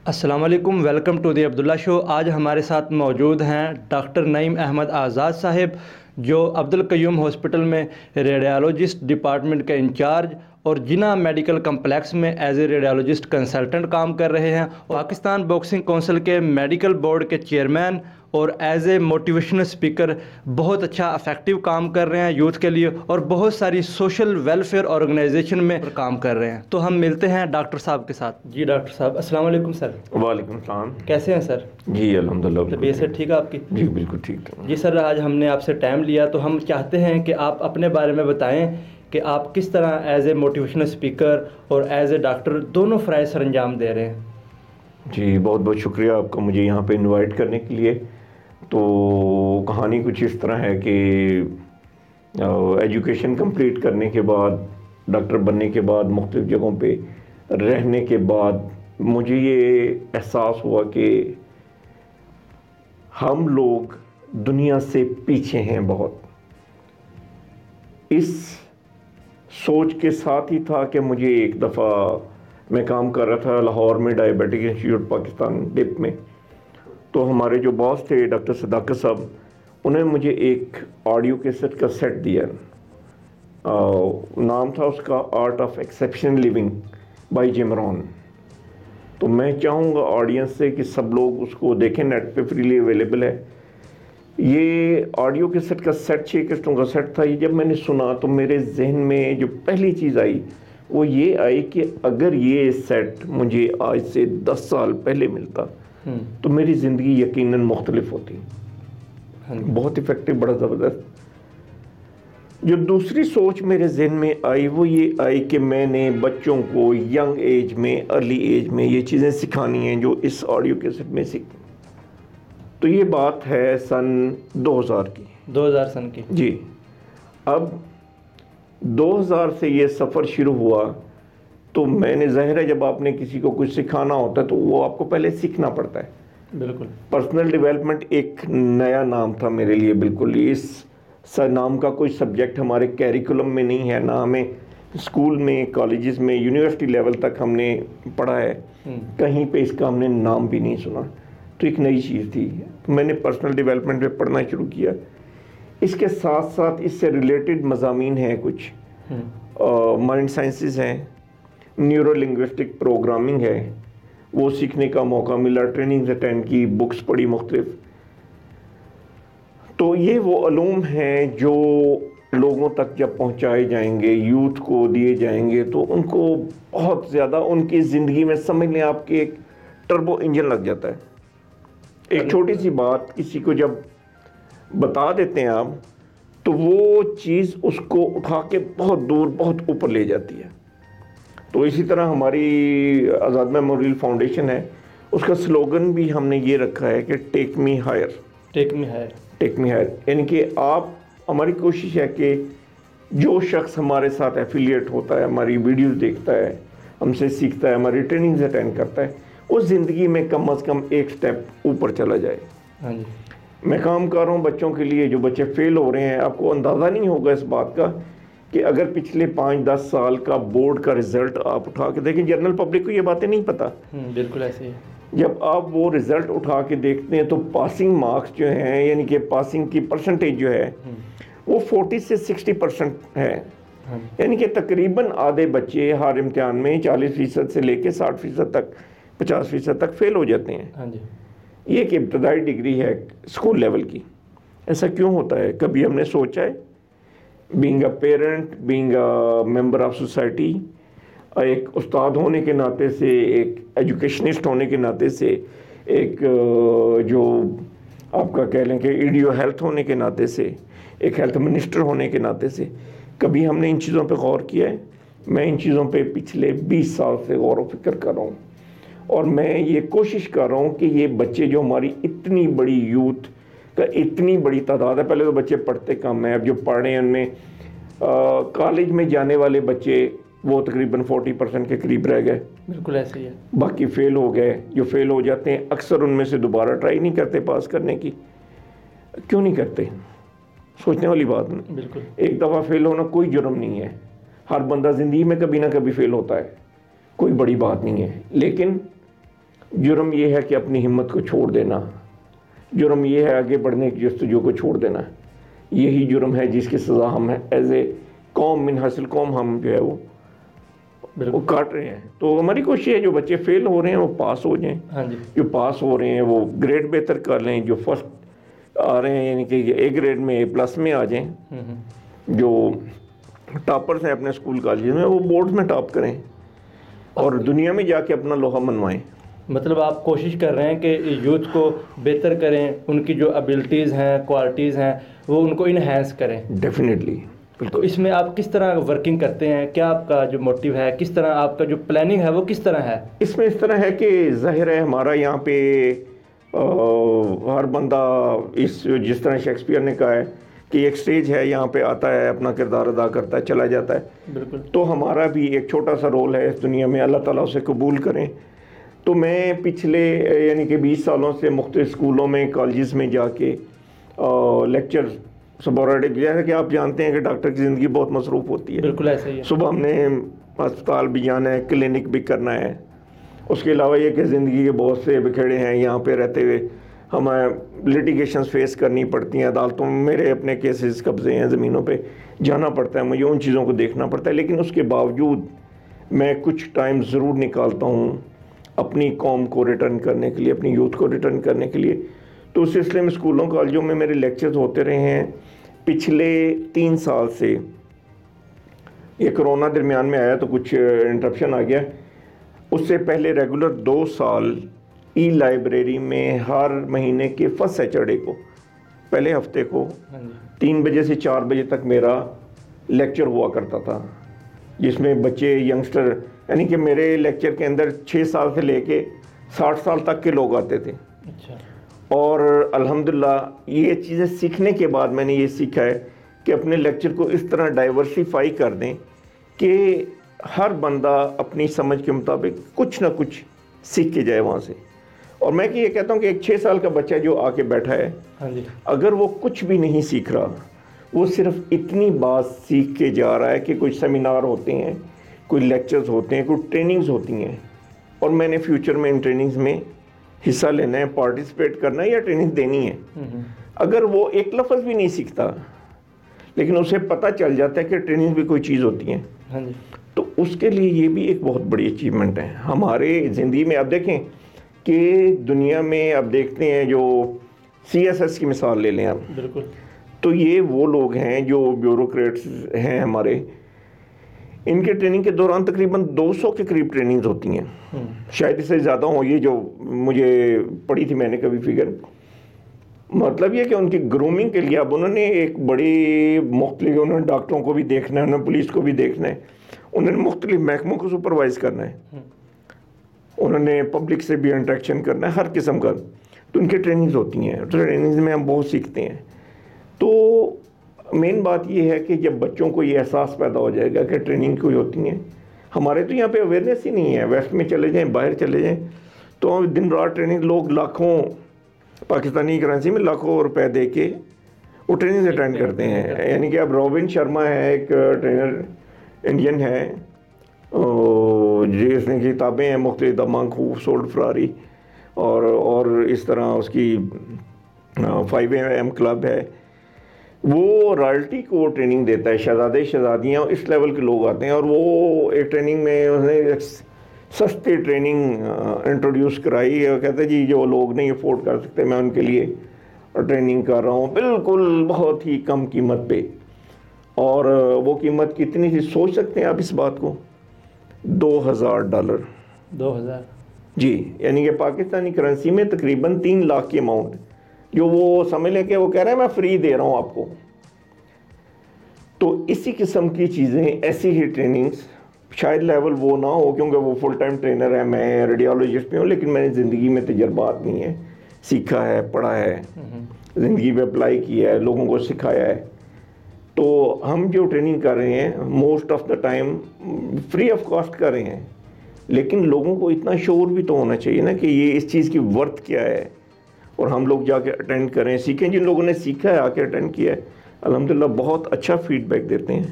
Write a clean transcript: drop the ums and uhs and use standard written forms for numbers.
السلام علیکم، welcome to the عبداللہ شو۔ آج ہمارے ساتھ موجود ہیں ڈاکٹر نعیم احمد آزاد صاحب، جو عبدالقیوم ہاسپٹل میں ریڈیالوجسٹ ڈپارٹمنٹ کے انچارج اور جناح میڈیکل کمپلیکس میں ایز اے ریڈیالوجسٹ کنسلٹنٹ کام کر رہے ہیں۔ پاکستان باکسنگ کونسل کے میڈیکل بورڈ کے چیئرمین اور ایز اے موٹیویشنل اسپیکر بہت اچھا افیکٹو کام کر رہے ہیں یوتھ کے لیے، اور بہت ساری سوشل ویلفیئر آرگنائزیشن میں کام کر رہے ہیں۔ تو ہم ملتے ہیں ڈاکٹر صاحب کے ساتھ۔ جی ڈاکٹر صاحب، السلام علیکم سر۔ وعلیکم السلام۔ کیسے ہیں سر؟ جی الحمدللہ۔ طبیعت سے ٹھیک ہے آپ کی؟ جی بالکل ٹھیک ہے۔ جی سر، آج ہم نے آپ سے ٹائم لیا تو ہم چاہتے ہیں کہ آپ اپنے بارے میں بتائیں کہ آپ کس طرح ایز اے موٹیویشنل اسپیکر اور ایز اے ڈاکٹر دونوں فرائض سر انجام دے رہے ہیں۔ جی بہت بہت شکریہ آپ کا مجھے یہاں پہ انوائٹ کرنے کے لیے۔ تو کہانی کچھ اس طرح ہے کہ ایجوکیشن کمپلیٹ کرنے کے بعد، ڈاکٹر بننے کے بعد، مختلف جگہوں پہ رہنے کے بعد مجھے یہ احساس ہوا کہ ہم لوگ دنیا سے پیچھے ہیں بہت۔ اس سوچ کے ساتھ ہی تھا کہ مجھے ایک دفعہ میں کام کر رہا تھا لاہور میں ڈائبیٹک انسٹیٹیوٹ پاکستان ڈپ میں، تو ہمارے جو باس تھے ڈاکٹر صداقت صاحب، انہوں نے مجھے ایک آڈیو کیسٹ کا سیٹ دیا۔ نام تھا اس کا Art of Exceptional Living by Jim Rohn. تو میں چاہوں گا آڈینس سے کہ سب لوگ اس کو دیکھیں، نیٹ پہ فریلی اویلیبل ہے۔ یہ آڈیو کیسٹ کا سیٹ 6 قسطوں کا سیٹ تھا۔ یہ جب میں نے سنا تو میرے ذہن میں جو پہلی چیز آئی وہ یہ آئی کہ اگر یہ سیٹ مجھے آج سے 10 سال پہلے ملتا تو میری زندگی یقیناً مختلف ہوتی۔ بہت افیکٹو، بڑا زبردست۔ جو دوسری سوچ میرے ذہن میں آئی وہ یہ آئی کہ میں نے بچوں کو ینگ ایج میں، ارلی ایج میں یہ چیزیں سکھانی ہیں جو اس آڈیو کیسٹ میں سیکھیں۔ تو یہ بات ہے سن 2000 کی۔ 2000 سن کی؟ جی۔ اب 2000 سے یہ سفر شروع ہوا تو میں نے، ظاہر ہے جب آپ نے کسی کو کچھ سکھانا ہوتا ہے تو وہ آپ کو پہلے سیکھنا پڑتا ہے۔ بالکل۔ پرسنل ڈیولپمنٹ ایک نیا نام تھا میرے لیے، بالکل اس نام کا کوئی سبجیکٹ ہمارے کیریکولم میں نہیں ہے، نہ ہمیں اسکول میں، کالجز میں، یونیورسٹی لیول تک ہم نے پڑھا ہے، کہیں پہ اس کا ہم نے نام بھی نہیں سنا۔ تو ایک نئی چیز تھی، میں نے پرسنل ڈیولپمنٹ پہ پڑھنا شروع کیا۔ اس کے ساتھ ساتھ اس سے ریلیٹڈ مضامین ہیں کچھ، مائنڈ سائنسز ہیں، نیورو لنگوسٹک پروگرامنگ ہے، وہ سیکھنے کا موقع ملا، ٹریننگز اٹینڈ کی، بکس پڑھی مختلف۔ تو یہ وہ علوم ہیں جو لوگوں تک جب پہنچائے جائیں گے، یوتھ کو دیے جائیں گے، تو ان کو بہت زیادہ ان کی زندگی میں، سمجھ لیں آپ کے ایک ٹربو انجن لگ جاتا ہے۔ ایک چھوٹی سی بات کسی کو جب بتا دیتے ہیں آپ تو وہ چیز اس کو اٹھا کے بہت دور، بہت اوپر لے جاتی ہے۔ تو اسی طرح ہماری آزاد میموریل فاؤنڈیشن ہے، اس کا سلوگن بھی ہم نے یہ رکھا ہے کہ ٹیک می ہائر۔ ٹیک می ہائر، ٹیک می ہائر، یعنی کہ آپ، ہماری کوشش ہے کہ جو شخص ہمارے ساتھ ایفیلیٹ ہوتا ہے، ہماری ویڈیوز دیکھتا ہے، ہم سے سیکھتا ہے، ہماری ٹریننگز اٹینڈ کرتا ہے، اس زندگی میں کم از کم ایک سٹیپ اوپر چلا جائے۔ ہاں جی۔ میں کام کر رہا ہوں بچوں کے لیے، جو بچے فیل ہو رہے ہیں، آپ کو اندازہ نہیں ہوگا اس بات کا کہ اگر پچھلے 5-10 سال کا بورڈ کا رزلٹ آپ اٹھا کے دیکھیں، جنرل پبلک کو یہ باتیں نہیں پتہ۔ بالکل ایسے ہی۔ جب آپ وہ رزلٹ اٹھا کے دیکھتے ہیں تو پاسنگ مارکس جو ہیں، یعنی کہ پاسنگ کی پرسنٹیج جو ہے وہ 40 سے 60% ہے، یعنی کہ تقریباً آدھے بچے ہر امتحان میں 40% سے لے کے 60% تک، 50% تک فیل ہو جاتے ہیں۔ یہ ایک ابتدائی ڈگری ہے اسکول لیول کی۔ ایسا کیوں ہوتا ہے؟ کبھی ہم نے سوچا ہے؟ Being a parent, being a member of society, ایک استاد ہونے کے ناطے سے، ایک ایجوکیشنسٹ ہونے کے ناطے سے، ایک جو آپ کا کہہ لیں کہ ایڈیو ہیلتھ ہونے کے ناطے سے، ایک ہیلتھ منسٹر ہونے کے ناطے سے، کبھی ہم نے ان چیزوں پہ غور کیا ہے؟ میں ان چیزوں پہ پچھلے 20 سال سے غور و فکر کر رہا ہوں، اور میں یہ کوشش کر رہا ہوں کہ یہ بچے جو ہماری اتنی بڑی یوتھ کا اتنی بڑی تعداد ہے، پہلے تو بچے پڑھتے کم ہیں، اب جو پڑھ رہے ہیں ان میں کالج میں جانے والے بچے وہ تقریباً 40% کے قریب رہ گئے۔ بالکل ایسے ہی ہے۔ باقی فیل ہو گئے۔ جو فیل ہو جاتے ہیں اکثر ان میں سے دوبارہ ٹرائی نہیں کرتے پاس کرنے کی۔ کیوں نہیں کرتے؟ سوچنے والی بات نہیں۔ بالکل۔ ایک دفعہ فیل ہونا کوئی جرم نہیں ہے، ہر بندہ زندگی میں کبھی نہ کبھی فیل ہوتا ہے، کوئی بڑی بات نہیں ہے۔ لیکن جرم یہ ہے کہ اپنی ہمت کو چھوڑ دینا، جرم یہ ہے آگے بڑھنے کی جستجو کو چھوڑ دینا، یہی جرم ہے جس کی سزا ہم ایز اے قوم، من حاصل قوم، ہم جو ہے وہ کاٹ رہے ہیں۔ تو ہماری کوشش ہے جو بچے فیل ہو رہے ہیں وہ پاس ہو جائیں، جو پاس ہو رہے ہیں وہ گریڈ بہتر کر لیں، جو فرسٹ آ رہے ہیں یعنی کہ اے گریڈ میں، اے پلس میں آ جائیں، جو ٹاپرز ہیں اپنے اسکول کالجز میں وہ بورڈز میں ٹاپ کریں اور دنیا میں جا کے اپنا لوہا منوائیں۔ مطلب آپ کوشش کر رہے ہیں کہ یوتھ کو بہتر کریں، ان کی جو ابیلٹیز ہیں، کوالٹیز ہیں، وہ ان کو انہینس کریں۔ ڈیفینیٹلی۔ تو اس میں آپ کس طرح ورکنگ کرتے ہیں؟ کیا آپ کا جو موٹیو ہے، کس طرح آپ کا جو پلاننگ ہے وہ کس طرح ہے؟ اس میں اس طرح ہے کہ ظاہر ہے ہمارا یہاں پہ ہر بندہ جس طرح شیکسپیئر نے کہا ہے کہ ایک سٹیج ہے، یہاں پہ آتا ہے، اپنا کردار ادا کرتا ہے، چلا جاتا ہے۔ بالکل۔ تو ہمارا بھی ایک چھوٹا سا رول ہے اس دنیا میں، اللہ تعالیٰ اسے قبول کریں۔ تو میں پچھلے یعنی کہ 20 سالوں سے مختلف اسکولوں میں، کالجز میں جا کے لیکچر سپورٹک، جیسا کہ آپ جانتے ہیں کہ ڈاکٹر کی زندگی بہت مصروف ہوتی ہے۔ بالکل ایسا ہی ہے۔ صبح ہم نے ہسپتال بھی جانا ہے، کلینک بھی کرنا ہے، اس کے علاوہ یہ کہ زندگی کے بہت سے بکھیڑے ہیں، یہاں پہ رہتے ہوئے ہمیں لٹیگیشنز فیس کرنی پڑتی ہیں، عدالتوں میں میرے اپنے کیسز قبضے ہیں، زمینوں پہ جانا پڑتا ہے، مجھے ان چیزوں کو دیکھنا پڑتا ہے۔ لیکن اس کے باوجود میں کچھ ٹائم ضرور نکالتا ہوں اپنی قوم کو ریٹرن کرنے کے لیے، اپنی یوتھ کو ریٹرن کرنے کے لیے۔ تو اس سلسلے میں اسکولوں کالجوں میں میرے لیکچرز ہوتے رہے ہیں پچھلے 3 سال سے۔ یہ کرونا درمیان میں آیا تو کچھ انٹرپشن آ گیا، اس سے پہلے ریگولر 2 سال ای لائبریری میں ہر مہینے کے فرسٹ سیچرڈے کو، پہلے ہفتے کو 3 بجے سے 4 بجے تک میرا لیکچر ہوا کرتا تھا، جس میں بچے، ینگسٹر، یعنی کہ میرے لیکچر کے اندر 6 سال سے لے کے 60 سال تک کے لوگ آتے تھے۔ اور الحمدللہ یہ چیزیں سیکھنے کے بعد میں نے یہ سیکھا ہے کہ اپنے لیکچر کو اس طرح ڈائیورسیفائی کر دیں کہ ہر بندہ اپنی سمجھ کے مطابق کچھ نہ کچھ سیکھ کے جائے وہاں سے۔ اور میں یہ کہتا ہوں کہ ایک 6 سال کا بچہ جو آ کے بیٹھا ہے، اگر وہ کچھ بھی نہیں سیکھ رہا، وہ صرف اتنی بات سیکھ کے جا رہا ہے کہ کچھ سیمینار ہوتے ہیں، کوئی لیکچرز ہوتے ہیں، کوئی ٹریننگز ہوتی ہیں، اور میں نے فیوچر میں ان ٹریننگز میں حصہ لینا ہے، پارٹیسپیٹ کرنا ہے یا ٹریننگ دینی ہے۔ اگر وہ ایک لفظ بھی نہیں سیکھتا لیکن اسے پتہ چل جاتا ہے کہ ٹریننگ بھی کوئی چیز ہوتی ہے، تو اس کے لیے یہ بھی ایک بہت بڑی اچیومنٹ ہے ہمارے زندگی میں۔ اب دیکھیں کہ دنیا میں اب دیکھتے ہیں جو CSS کی مثال لے لیں آپ، بالکل، تو یہ وہ لوگ ہیں جو بیوروکریٹس ہیں ہمارے، ان کے ٹریننگ کے دوران تقریباً 200 کے قریب ٹریننگز ہوتی ہیں، شاید اس سے زیادہ ہوں، یہ جو مجھے پڑھی تھی میں نے کبھی فگر۔ مطلب یہ کہ ان کی گرومنگ کے لیے اب انہوں نے ایک بڑی مختلف، انہوں نے ڈاکٹروں کو بھی دیکھنا ہے، انہوں نے پولیس کو بھی دیکھنا ہے، انہوں نے مختلف محکموں کو سپروائز کرنا ہے، انہوں نے پبلک سے بھی انٹریکشن کرنا ہے، ہر قسم کا۔ تو ان کی ٹریننگز ہوتی ہیں، ٹریننگز میں ہم بہت سیکھتے ہیں۔ تو مین بات یہ ہے کہ جب بچوں کو یہ احساس پیدا ہو جائے گا کہ ٹریننگ کوئی ہوتی ہیں، ہمارے تو یہاں پہ اویئرنیس ہی نہیں ہے، ویسٹ میں چلے جائیں، باہر چلے جائیں تو دن رات ٹریننگ، لوگ لاکھوں پاکستانی کرنسی میں لاکھوں روپے دے کے وہ ٹریننگ اٹینڈ کرتے ہیں۔ یعنی کہ اب روبن شرما ہے، ایک ٹرینر انڈین ہے، جس نے کتابیں ہیں مختلف، دا مانک ہو سولڈ فراری، اور اس طرح اس کی 5 AM کلب ہے، وہ رائلٹی کو ٹریننگ دیتا ہے، شہزادے شہزادیاں اس لیول کے لوگ آتے ہیں، اور وہ ایک ٹریننگ میں اس نے سستی ٹریننگ انٹروڈیوس کرائی ہے، کہتے ہیں جی جو لوگ نہیں افورڈ کر سکتے میں ان کے لیے ٹریننگ کر رہا ہوں، بالکل بہت ہی کم قیمت پہ۔ اور وہ قیمت کتنی تھی سوچ سکتے ہیں آپ اس بات کو؟ $2000۔ 2000 جی، یعنی کہ پاکستانی کرنسی میں تقریباً 3 لاکھ کی اماؤنٹ، جو وہ سمجھ لیں کہ وہ کہہ رہے ہیں میں فری دے رہا ہوں آپ کو۔ تو اسی قسم کی چیزیں، ایسی ہی ٹریننگز، شاید لیول وہ نہ ہو کیونکہ وہ فل ٹائم ٹرینر ہے، میں ریڈیولوجسٹ بھی ہوں، لیکن میں نے زندگی میں تجربات نہیں ہے، سیکھا ہے، پڑھا ہے، زندگی میں اپلائی کیا ہے، لوگوں کو سکھایا ہے۔ تو ہم جو ٹریننگ کر رہے ہیں most of the time free of cost کر رہے ہیں، لیکن لوگوں کو اتنا شعور بھی تو ہونا چاہیے نا کہ یہ اس چیز کی ورتھ کیا ہے، اور ہم لوگ جا کے اٹینڈ کریں، سیکھیں۔ جن لوگوں نے سیکھا ہے آ کے اٹینڈ کیا ہے، الحمدللہ بہت اچھا فیڈ بیک دیتے ہیں۔